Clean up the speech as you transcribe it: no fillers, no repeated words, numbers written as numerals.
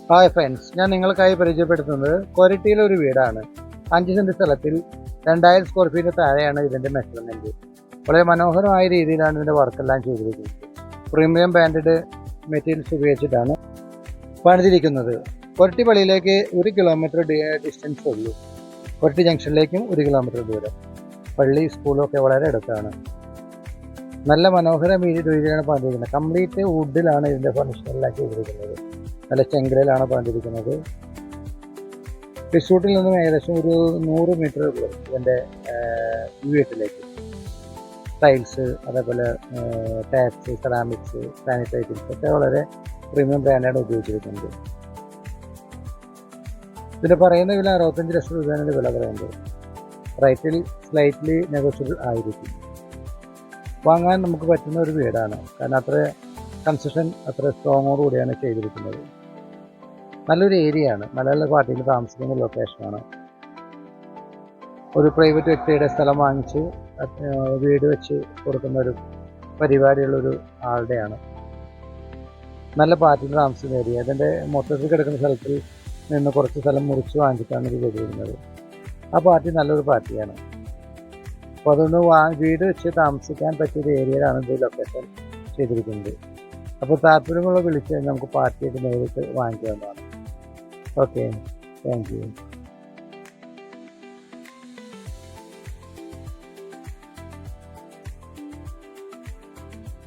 Hi friends, ഞാൻ നിങ്ങൾക്കായി പരിചയപ്പെടുത്തുന്നത് കൊരട്ടിയിലെ ഒരു വീടാണ്. 5 സെന്റ് സ്ഥലത്തിൽ 2000 സ്ക്വയർ ഫീറ്റ് താഴെയാണ് ഇതിൻ്റെ മെഷർമെൻറ്റ്. വളരെ മനോഹരമായ രീതിയിലാണ് ഇതിൻ്റെ വർക്കെല്ലാം ചെയ്തിരിക്കുന്നത്. പ്രീമിയം ബ്രാൻഡഡ് മെറ്റീരിയൽസ് ഉപയോഗിച്ചിട്ടാണ് പണിതിരിക്കുന്നത്. കൊരട്ടി പള്ളിയിലേക്ക് 1 കിലോമീറ്റർ ഡിസ്റ്റൻസ് ഉള്ളൂ. കൊരട്ടി ജംഗ്ഷനിലേക്കും 1 കിലോമീറ്റർ ദൂരം. പള്ളി സ്കൂളൊക്കെ വളരെ അടുത്താണ്. നല്ല മനോഹര രീതിയിലാണ് പണിതിരിക്കുന്നത്. കംപ്ലീറ്റ് വുഡിലാണ് ഇതിൻ്റെ ഫർണിച്ചറെല്ലാം ചെയ്തിരിക്കുന്നത്. നല്ല ചെങ്കലിലാണ് പണിതിരിക്കുന്നത്. റിസോർട്ടിൽ നിന്നും ഏകദേശം ഒരു 100 മീറ്റർ ഉള്ളൂ ഇതിൻ്റെ വീട്ടിലേക്ക്. ടൈൽസ്, അതേപോലെ ടാപ്സ്, സെറാമിക്സ്, സാനിറ്ററി ഐറ്റംസ് ഒക്കെ വളരെ പ്രീമിയം ബ്രാൻഡാണ് ഉപയോഗിച്ചിരിക്കുന്നത്. ഇതിൻ്റെ പറയുന്ന വില 65 ലക്ഷം രൂപയാണ് വില പറയുന്നത്. റേറ്റിൽ സ്ലൈറ്റ്ലി നെഗോഷ്യബിൾ ആയിരിക്കും. വാങ്ങാൻ നമുക്ക് പറ്റുന്ന ഒരു വീടാണ്. കാരണം അത്ര കൺസ്ട്രക്ഷൻ അത്ര സ്ട്രോങ്ങോടുകൂടിയാണ് ചെയ്തിരിക്കുന്നത്. നല്ലൊരു ഏരിയയാണ്. മലയാള പാർട്ടിയിൽ താമസിക്കുന്ന ലൊക്കേഷനാണ്. ഒരു പ്രൈവറ്റ് വ്യക്തിയുടെ സ്ഥലം വാങ്ങിച്ച് വീട് വെച്ച് കൊടുക്കുന്ന ഒരു പരിപാടിയുള്ളൊരു ആളുടെയാണ്. നല്ല പാർട്ടിയിൽ താമസിക്കുന്ന ഏരിയ. അതിൻ്റെ മൊത്തത്തിൽ കിടക്കുന്ന സ്ഥലത്തിൽ നിന്ന് കുറച്ച് സ്ഥലം മുറിച്ച് വാങ്ങിച്ചിട്ടാണ് ഇത് ചെയ്തിരുന്നത്. ആ പാർട്ടി നല്ലൊരു പാർട്ടിയാണ്. അപ്പോൾ അതൊന്ന് വീട് വെച്ച് താമസിക്കാൻ പറ്റിയൊരു ഏരിയയിലാണ് ഇത് ലൊക്കേഷൻ ചെയ്തിരിക്കുന്നത്. അപ്പോൾ താല്പര്യമുള്ള വിളിച്ച് കഴിഞ്ഞാൽ നമുക്ക് പാർട്ടിയായിട്ട് നേരിട്ട് വാങ്ങിക്കാവുന്നതാണ്. Okay, thank you.